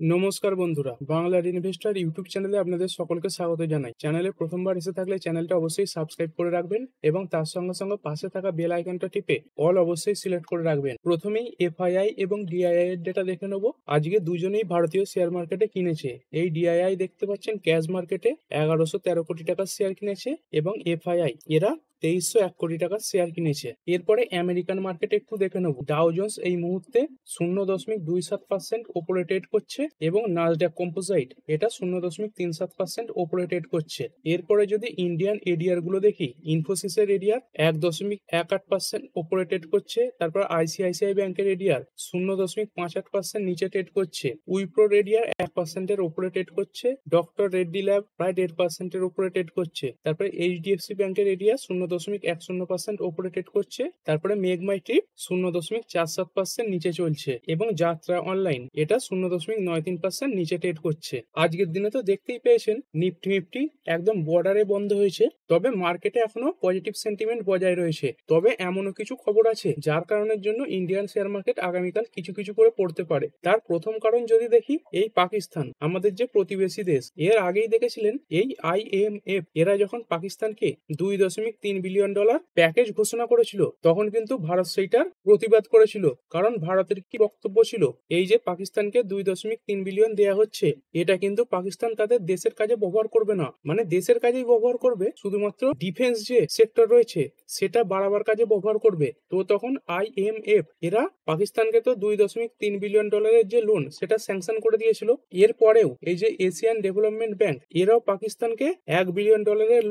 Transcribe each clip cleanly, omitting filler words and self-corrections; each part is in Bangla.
নমস্কার বন্ধুরা, বাংলার ইনভেস্টর ইউটিউব চ্যানেলে আপনাদের সকলকে স্বাগত জানাই। চ্যানেলে প্রথমবার এসে থাকলে চ্যানেলটা অবশ্যই সাবস্ক্রাইব করে রাখবেন এবং তার সঙ্গে সঙ্গে পাশে থাকা বেল আইকনটা টিপে অল অবশ্যই সিলেক্ট করে রাখবেন। প্রথমেই এফআইআই এবং ডিআইআই এর ডেটা দেখে নেব। আজকে দুজনেই ভারতীয় শেয়ার মার্কেটে কিনেছে। এই ডিআইআই দেখতে পাচ্ছেন ক্যাশ মার্কেটে 1113 কোটি টাকার শেয়ার কিনেছে এবং এফআইআই এরা 2301 কোটি টাকার শেয়ার কিনেছে। এরপরে আমেরিকান মার্কেট একটু দেখে নেব। ডাও জোন্স এই মুহূর্তে 0.27% ওপরে ট্রেড করছে এবং নাসডাক কম্পোজাইট এটা 0.37% ওপরে ট্রেড করছে। এরপরে যদি ইন্ডিয়ান এডিআর গুলো দেখি, ইনফোসিসের এডিআর 1.18% ওপরে ট্রেড করছে। তারপর আইসিআইসিআই ব্যাংকের এডিআর 0.58% নিচে ট্রেড করছে। উইপ্রোর এডিআর 1% এর ওপরে ট্রেড করছে। ডক্টর রেড্ডি ল্যাব প্রায় 1.5% এর ওপরে ট্রেড করছে। তারপরে এইচডিএফসি ব্যাংকের এডিআর 0.10% ওপরে ট্রেড করছে। তারপরে মেঘমাইট্রিপ 0.47% নিচে চলছে এবং যাত্রা অনলাইন এটা 0.93% নিচে ট্রেড করছে। আজকের দিনে তো দেখতেই পেয়েছেন নিফটি একদম বর্ডারে বন্ধ হয়েছে, তবে মার্কেটে এখনো পজিটিভ সেন্টিমেন্ট বজায় রয়েছে। তবে এমনও কিছু খবর আছে যার কারণের জন্য ইন্ডিয়ান শেয়ার মার্কেট আগামীকাল কিছু কিছু করে পড়তে পারে। তার প্রথম কারণ যদি দেখি, এই পাকিস্তান আমাদের যে প্রতিবেশী দেশ, এর আগেই দেখেছিলেন এই আইএমএফ এরা যখন পাকিস্তানকে $2.3 বিলিয়ন প্যাকেজ ঘোষণা করেছিল, তখন কিন্তু ভারত সেইটার প্রতিবাদ করেছিল। কারণ ভারতের কি বক্তব্য ছিল, এই যে পাকিস্তানকে $2.3 বিলিয়ন দেয়া হচ্ছে, এটা কিন্তু পাকিস্তান তাদের দেশের কাজে ব্যবহার করবে না, মানে দেশের কাজেই ব্যবহার করবে, শুধুমাত্র ডিফেন্স যে সেক্টর রয়েছে সেটা বাড়াবার কাজে ব্যবহার করবে। তো তখন আইএমএফ এরা পাকিস্তানকে তো $2.3 বিলিয়ন যে লোন সেটা স্যাংশন করে দিয়েছিল। এরপরেও এই যে এশিয়ান ডেভেলপমেন্ট ব্যাংক এরাও পাকিস্তানকে $1 বিলিয়ন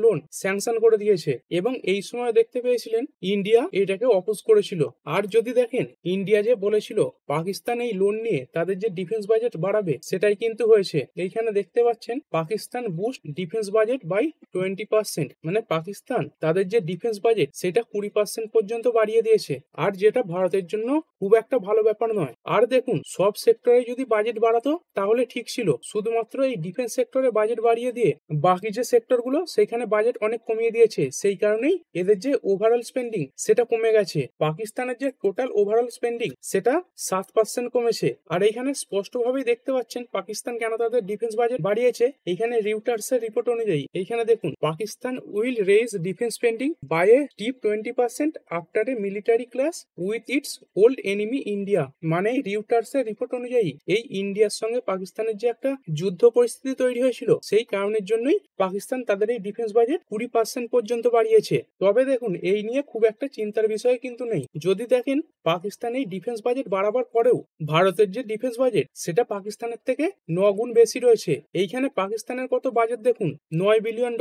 লোন স্যাংশন করে দিয়েছে এবং এই সময় দেখতে পেয়েছিলেন ইন্ডিয়া এটাকে অপোজ করেছিল। আর যদি দেখেন, ইন্ডিয়া যে বলেছিল পাকিস্তান এই লোন নিয়ে তাদের যে ডিফেন্স বাজেট বাড়াবে, সেটাই কিন্তু হয়েছে। এইখানে দেখতে পাচ্ছেন Pakistan boost defence budget by 20%, মানে পাকিস্তান তাদের যে ডিফেন্স বাজেট সেটা 20% পর্যন্ত বাড়িয়ে দিয়েছে। আর যেটা ভারতের জন্য খুব একটা ভালো ব্যাপার নয়। আর দেখুন, সব সেক্টরে যদি বাজেট বাড়াতো তাহলে ঠিক ছিল, শুধুমাত্র এই ডিফেন্স সেক্টরে বাজেট বাড়িয়ে দিয়ে বাকি যে সেক্টরগুলো সেখানে বাজেট অনেক কমিয়ে দিয়েছে। সেই কারণেই এদের যে ওভারঅল স্পেন্ডিং সেটা কমে গেছে। পাকিস্তানের যে টোটাল ওভারঅল স্পেন্ডিং সেটা 7% কমেছে। আর এখানে স্পষ্টভাবেই দেখতে পাচ্ছেন পাকিস্তান কেন তাদের ডিফেন্স বাজেট বাড়িয়েছে। এখানে রিউটার্স এর রিপোর্ট অনুযায়ী এইখানে দেখুন, Pakistan will raise defence spending by a steep 20% after a military clash with its old enemy India. মানে রিউটার্স এর রিপোর্ট অনুযায়ী এই ইন্ডিয়ার সঙ্গে পাকিস্তানের যে একটা যুদ্ধ পরিস্থিতি তৈরি হয়েছিল, সেই কারণের জন্যই পাকিস্তান তাদের এই ডিফেন্স বাজেট 20% পর্যন্ত বাড়িয়েছে। তবে দেখুন, এই নিয়ে খুব একটা চিন্তার বিষয় কিন্তু নেই। যদি দেখেন, পাকিস্তান এই ডিফেন্স বাজেট বাড়াবার পরেও ভারতের যে ডিফেন্স বাজেট সেটা পাকিস্তানের থেকে 9 গুণ বেশি রয়েছে। এইখানে পাকিস্তানের কত বাজেট দেখুন, $9 বিলিয়ন।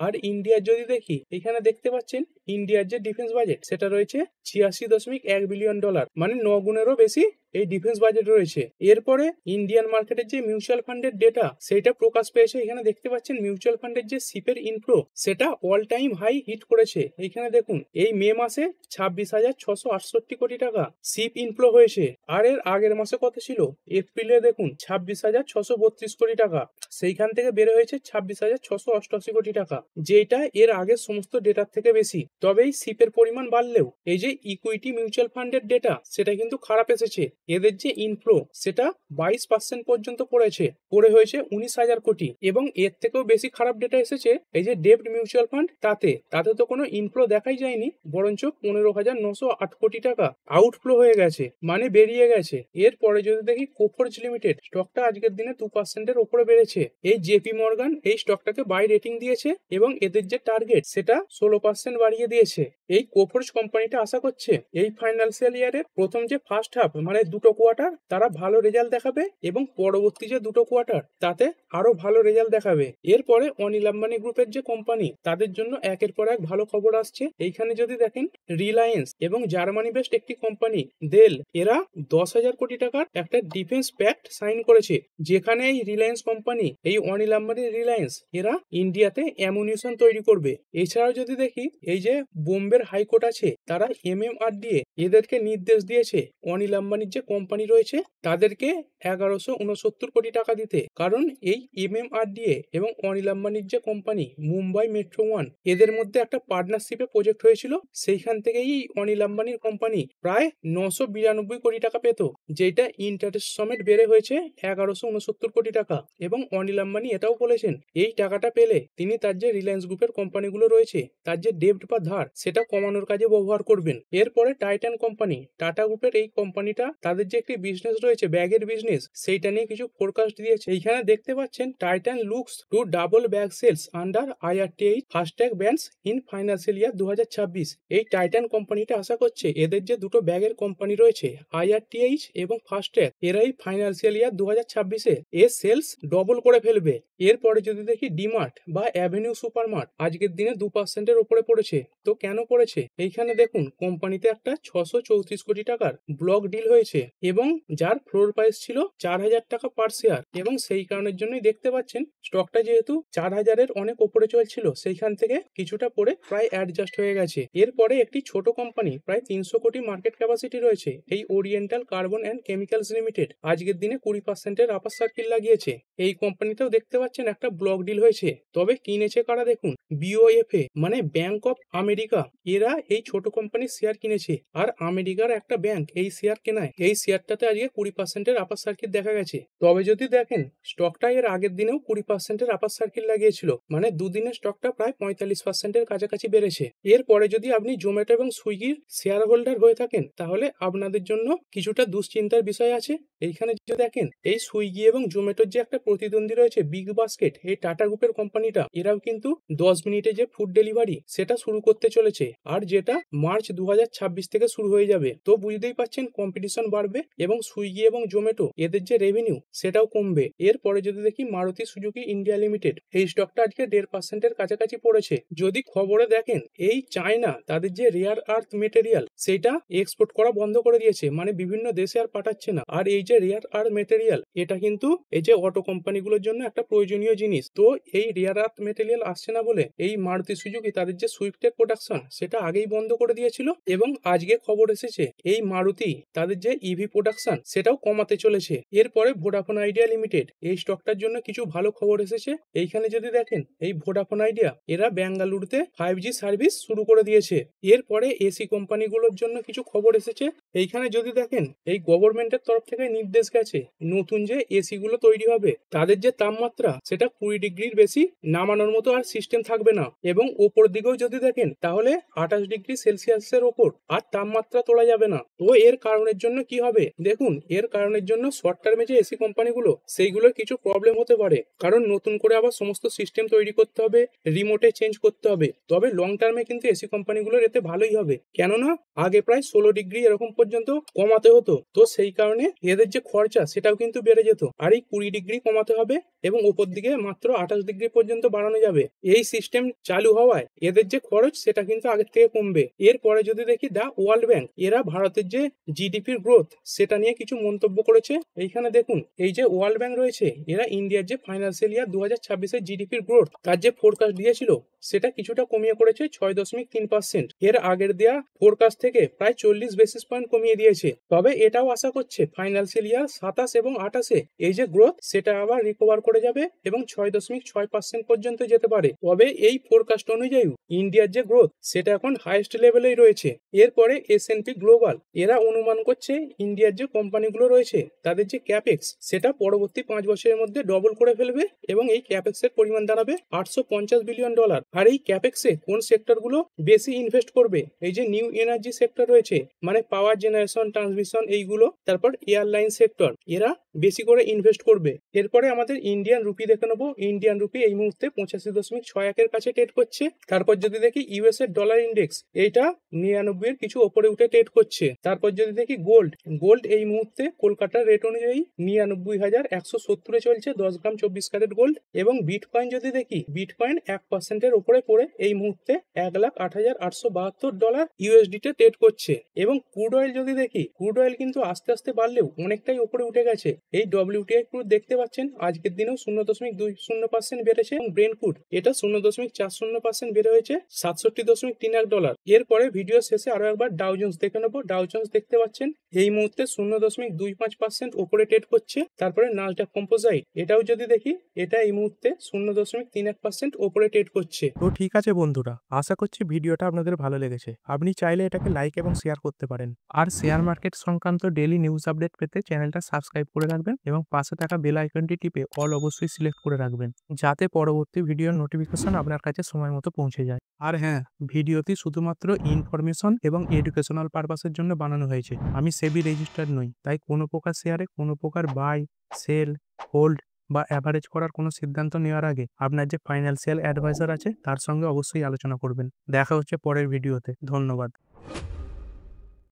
আর ইন্ডিয়ার যদি দেখি, এখানে দেখতে পাচ্ছেন ইন্ডিয়ার যে ডিফেন্স বাজেট সেটা রয়েছে $86.1 বিলিয়ন, মানে 9 গুণেরও বেশি এই ডিফেন্স বাজেট রয়েছে। এরপরে ইন্ডিয়ান মার্কেটের যে মিউচুয়াল ফান্ডের ডেটা সেটা প্রকাশ পেয়েছে। এখানে দেখতে পাচ্ছেন মিউচুয়াল ফান্ডের যে সিপের ইনফ্লো সেটা অল টাইম হাই হিট করেছে। এখানে দেখুন, এই মে মাসে 26,668 কোটি টাকা সিপ ইনফ্লো হয়েছে। আর এর আগের মাসে কত ছিল, এপ্রিলে দেখুন 26,632 কোটি টাকা, সেইখান থেকে বের হয়েছে 26,688 কোটি টাকা, যেটা এর আগের সমস্ত ডেটার থেকে বেশি। তবে এই সিপের পরিমাণ বাড়লেও এই যে ইকুইটি মিউচুয়াল ফান্ডের ডেটা সেটা কিন্তু খারাপ এসেছে। এদের যে ইনফ্লো সেটা 22% পর্যন্ত পড়ে হয়েছে 19,000 কোটি, এবং এর থেকেও বেশি খারাপ ডেটা এসেছে এই যে ডেব্ট মিউচুয়াল ফান্ড, তাতে তো কোনো ইনফ্লো দেখাই যায়নি, বরঞ্চ 15,908 কোটি টাকা আউটফ্লো হয়ে গেছে, মানে বেরিয়ে গেছে। এরপরে যদি দেখি কোফোর্জ লিমিটেড স্টকটা আজকের দিনে 2% এর উপরে বেড়েছে। এই জেপি মর্গান এই স্টকটাকে বাই রেটিং দিয়েছে এবং এদের যে টার্গেট সেটা 16% বাড়িয়ে দিয়েছে। এই কোফোর্জ কোম্পানিটা আশা করছে এই ফাইন্যান্সিয়াল ইয়ারের প্রথম যে ফার্স্ট হাফ, মানে দুটো কোয়ার্টার তারা ভালো রেজাল্ট দেখাবে এবং পরবর্তী যে দুটো কোয়ার্টার তাতে আরো ভালো রেজাল্ট দেখাবে। এরপরে অনিল আম্বানি গ্রুপের যে কোম্পানি তাদের জন্য একের পর এক ভালো খবর আসছে। এইখানে যদি দেখেন, রিলায়েন্স এবং জার্মানি বেস্ট একটি কোম্পানি ডেল এরা 10,000 কোটি টাকার একটা ডিফেন্স প্যাক্ট সাইন করেছে, যেখানে এই রিলায়েন্স কোম্পানি, এই অনিল আম্বানির রিলায়েন্স এরা ইন্ডিয়াতে অ্যামুনিশন তৈরি করবে। এছাড়াও যদি দেখি, এই যে বোম্বের হাইকোর্ট আছে তারা MMRDA এদেরকে নির্দেশ দিয়েছে অনিল আম্বানির যে কোম্পানি রয়েছে তাদেরকে 1169 কোটি টাকা দিতে। কারণ এই MMRDA এবং অনিল আম্বানির যে কোম্পানি মুম্বাই মেট্রো ওয়ান এদের মধ্যে একটা পার্টনারশিপে প্রজেক্ট হয়েছিল, সেইখান থেকেই অনিল আম্বানির কোম্পানি প্রায় 992 কোটি টাকা পেত, যেটা ইন্টারেস্ট সমেত বেড়ে হয়েছে 1169 কোটি টাকা। এবং অনিল আম্বানি এটাও বলেছেন এই টাকাটা পেলে তিনি তার যে রিলায়েন্স গ্রুপের কোম্পানিগুলো রয়েছে তার যে ডেপ্ট বা ধার সেটা কমানোর কাজে ব্যবহার করবেন। এরপরে টাইটান কোম্পানি, টাটা গ্রুপের এই কোম্পানিটা তাদের যে একটি বিজনেস রয়েছে ব্যাগের বিজনেস, সেইটা নিয়ে কিছু ফোরকাস্ট দিয়েছে। এইখানে দেখতে পাচ্ছেন Titan looks to double bag sales under IRTH FASTag bans in financial year 2026। এই টাইটান কোম্পানিটা আশা করছে এদের যে দুটো ব্যাগের কোম্পানি রয়েছে IRTH এবং ফাস্ট্যাগ এরাই ফাইন্যান্সিয়াল ইয়ার 2026-এ এর সেলস ডবল করে ফেলবে। এরপরে যদি দেখি ডিমার্ট বা অ্যাভিনিউ সুপারমার্ট আজকের দিনে 2%-এর উপরে পড়েছে। তো কেন পড়েছে? এইখানে দেখুন কোম্পানিতে একটা 634 কোটি টাকার ব্লক ডিল হয়েছে এবং যার ফ্লোর প্রাইস ছিল 4000 টাকা পার শেয়ার, এবং সেই কারণের জন্যই দেখতে পাচ্ছেন স্টকটা যেহেতু 4000-এর অনেক উপরে চলছিল সেইখান থেকে কিছুটা পড়ে প্রায় অ্যাডজাস্ট হয়ে গেছে। এরপরে একটি ছোট কোম্পানি প্রায় 300 কোটি মার্কেট ক্যাপাসিটি রয়েছে এই oriental carbon and chemicals limited আজকের দিনে 20%-এর আপার সার্কিল লাগিয়েছে। এই কোম্পানিতেও দেখতে পাচ্ছেন একটা ব্লক ডিল হয়েছে। তবে কিনেছে কারা দেখুন, BOFA মানে ব্যাংক অফ আমেরিকা, এরা এই ছোট কোম্পানির শেয়ার কিনেছে। আর আমেরিকার একটা ব্যাংক এই শেয়ার কেনায় এই শেয়ারটাতে আজকে 20%-এর আপার সার্কিট দেখা গেছে। তবে যদি দেখেন স্টকটা এর আগের দিনেও 20%-এর আপার সার্কিট লাগিয়েছিল, মানে দুদিনে স্টকটা প্রায় 45%-এর কাছাকাছি বেড়েছে। এরপরে যদি আপনি জোম্যাটো এবং সুইগির শেয়ার হোল্ডার হয়ে থাকেন তাহলে আপনাদের জন্য কিছুটা দুশ্চিন্তার বিষয় আছে। এইখানে যদি দেখেন এই সুইগি এবং জোম্যাটোর যে একটা প্রতিদ্বন্দ্বী রয়েছে বিগ বাস্কেট, এই টাটা গ্রুপের কোম্পানিটা, এরাও কিন্তু 10 মিনিটে যে ফুড ডেলিভারি সেটা শুরু করতে চলেছে, আর যেটা মার্চ 2026 থেকে শুরু হয়ে যাবে। তো বুঝতেই পাচ্ছেন কম্পিটিশন বাড়বে এবং সুইগি এবং জোম্যাটো এদের যে রেভিনিউ সেটাও কমবে। এরপরে যদি দেখি মারুতি সুজুকি ইন্ডিয়া লিমিটেড, এই স্টকটা আজকে 1.5%-এর কাছাকাছি পড়েছে। যদি খবরে দেখেন এই চায়না তাদের যে রেয়ার আর্থ মেটেরিয়াল সেটা এক্সপোর্ট করা বন্ধ করে দিয়েছে, মানে বিভিন্ন দেশে আর পাঠাচ্ছে না। আর এই যে রেয়ার আর্থ মেটেরিয়াল এটা কিন্তু এই যে অটো কোম্পানিগুলোর জন্য একটা প্রয়োজনীয় জিনিস। তো এই রেয়ার আর্থ মেটেরিয়াল আসছে না বলে এই মারুতি সুজুকি তাদের যে সুইফটের প্রোডাকশন সেটা আগেই বন্ধ করে দিয়েছিল, এবং আজকে খবর এসেছে এই মারুতি তাদের যে ইভি প্রোডাকশন সেটাও কমাতে চলেছে। এরপরে ভোডাফোন আইডিয়া লিমিটেড, এই স্টকটার জন্য কিছু ভালো খবর এসেছে। এইখানে যদি দেখেন এই ভোডাফোন আইডিয়া এরা বেঙ্গালুরুতে 5G সার্ভিস শুরু করে দিয়েছে। এরপরে এসি কোম্পানিগুলোর জন্য কিছু খবর এসেছে। এইখানে যদি দেখেন এই গভর্নমেন্টের তরফ থেকে নির্দেশ গেছে নতুন যে এসি গুলো তৈরি হবে তাদের যে তাপমাত্রা সেটা 20 ডিগ্রির বেশি নামানোর মতো আর সিস্টেম থাকবে না, এবং ওপর দিকেও যদি দেখেন তাহলে 28 ডিগ্রি সেলসিয়াসের ওপর আর তাপমাত্রা তোলা যাবে না। তো এর কারণের জন্য কি হবে দেখুন, এর কারণের জন্য শর্ট টার্মে যে এসি কোম্পানিগুলো সেইগুলোর কিছু প্রবলেম হতে পারে, কারণ নতুন করে আবার সমস্ত সিস্টেম তৈরি করতে হবে, রিমোটে চেঞ্জ করতে হবে। তবে লং টার্মে কিন্তু এসি কোম্পানিগুলোর এতে ভালোই হবে, কেননা আগে প্রায় 16 ডিগ্রি এরকম পর্যন্ত কমাতে হতো, তো সেই কারণে এদের যে খরচা সেটাও কিন্তু বেড়ে যেত। আর এই 20 ডিগ্রি কমাতে হবে এবং উপর দিকে মাত্র 28 ডিগ্রি পর্যন্ত বাড়ানো যাবে। এই সিস্টেম চালু হওয়ায় এদের যে খরচ সেটা কিন্তু আগের থেকে কমবে। এরপরে যদি দেখি দা ওয়ার্ল্ড ব্যাংক, এরা ভারতের যে জিডিপির গ্রোথ সেটা নিয়ে কিছু মন্তব্য করেছে। এইখানে দেখুন এই যে ওয়ার্ল্ড ব্যাংক রয়েছে এরা ইন্ডিয়ার যে ফাইন্যান্সিয়াল ইয়ার 2026-এর জিডিপির গ্রোথ তার যে ফোরকাস্ট দিয়েছিল সেটা কিছুটা কমিয়ে করেছে 6.3%। এর আগের দেয়া ফোরকাস্ট থেকে প্রায় 40 বেসিস পয়েন্ট কমিয়ে দিয়েছে। তবে এটাও আশা করছে ফাইন্যান্সিয়াল ইয়ার 27 এবং 28-এ এই যে গ্রোথ সেটা আবার রিকভার করে যাবে এবং 6.6% পর্যন্ত যেতে পারে। তবে এই ফোরকাস্ট অনুযায়ী ইন্ডিয়ার যে গ্রোথ সেটা এখন হাইয়েস্ট লেভেলেই রয়েছে। এরপরে S&P গ্লোবাল এরা অনুমান করছে ইন্ডিয়ার যে কোম্পানিগুলো রয়েছে তাদের যে ক্যাপেক্স সেটা পরবর্তী 5 বছরের মধ্যে ডবল করে ফেলবে, এবং এই ক্যাপেক্স এর পরিমাণ দাঁড়াবে $850 বিলিয়ন। আর এই ক্যাপেক্সে কোন সেক্টরগুলো বেশি ইনভেস্ট করবে, এই যে নিউ এনার্জি সেক্টর রয়েছে মানে পাওয়ার জেনারেশন, ট্রান্সমিশন এইগুলো, তারপর এয়ারলাইন সেক্টর, এরা বেশি করে ইনভেস্ট করবে। এরপরে আমাদের ইন্ডিয়ান রুপি দেখে নেবো। ইন্ডিয়ান রুপি এই মুহূর্তে 85.61 কাছে ট্রেড করছে। তারপর যদি দেখি ইউএস এর ডলার ইন্ডেক্স এইটা 99 এর কিছু ওপরে উঠে ট্রেড করছে। তারপর যদি দেখি গোল্ড এই মুহূর্তে কলকাতার রেট অনুযায়ী 99,170-এ চলছে 10 গ্রাম 24 ক্যারেট গোল্ড। এবং বিটকয়েন যদি দেখি বিটকয়েন 1%-এর উপরে পড়ে এই মুহূর্তে $1,08,872 ইউএসডি তে ট্রেড করছে। এবং ক্রুড অয়েল যদি দেখি ক্রুড অয়েল কিন্তু আস্তে আস্তে বাড়লেও অনেকটাই উপরে উঠে গেছে। এই WTI ক্রুড দেখতে পাচ্ছেন আজকের দিনেও 0.20% বেড়েছে, এবং ব্রেন্ট ক্রুড এটা 0.40% বেড়ে হয়েছে $67.31। এরপরে এরপরে ভিডিও শেষে আরো একবার ডাউ জোন্স দেখে নেবো। ডাউ জোন্স দেখতে পাচ্ছেন এই মুহূর্তে 0.25% ওপরে ট্রেড করছে। তারপরে নাসডাক কম্পোজাইট এটাও যদি দেখি, এটা এই মুহূর্তে 0.31% ওপরে ট্রেড করছে। তো ঠিক আছে বন্ধুরা, আশা করছি ভিডিওটা আপনাদের ভালো লেগেছে। আপনি চাইলে এটাকে লাইক এবং শেয়ার করতে পারেন। আর শেয়ার মার্কেট সংক্রান্ত ডেইলি নিউজ আপডেট পেতে চ্যানেলটা সাবস্ক্রাইব করে রাখবেন এবং পাশে থাকা বেল আইকনটি টিপে অল অবশ্যই সিলেক্ট করে রাখবেন, যাতে পরবর্তী ভিডিওর নোটিফিকেশন আপনার কাছে সময় মতো পৌঁছে যায়। আর হ্যাঁ, ভিডিওটি শুধুমাত্র ইনফরমেশন এবং এডুকেশনাল পারপাসের জন্য বানানো হয়েছে। আমি সেবি রেজিস্টার্ড নই, তাই কোনো প্রকার শেয়ারে কোনো প্রকার বাই, সেল, হোল্ড বা অ্যাভারেজ করার কোনো সিদ্ধান্ত নেওয়ার আগে আপনার যে ফাইন্যান্সিয়াল অ্যাডভাইজার আছে তার সঙ্গে অবশ্যই আলোচনা করবেন। দেখা হচ্ছে পরের ভিডিওতে। ধন্যবাদ।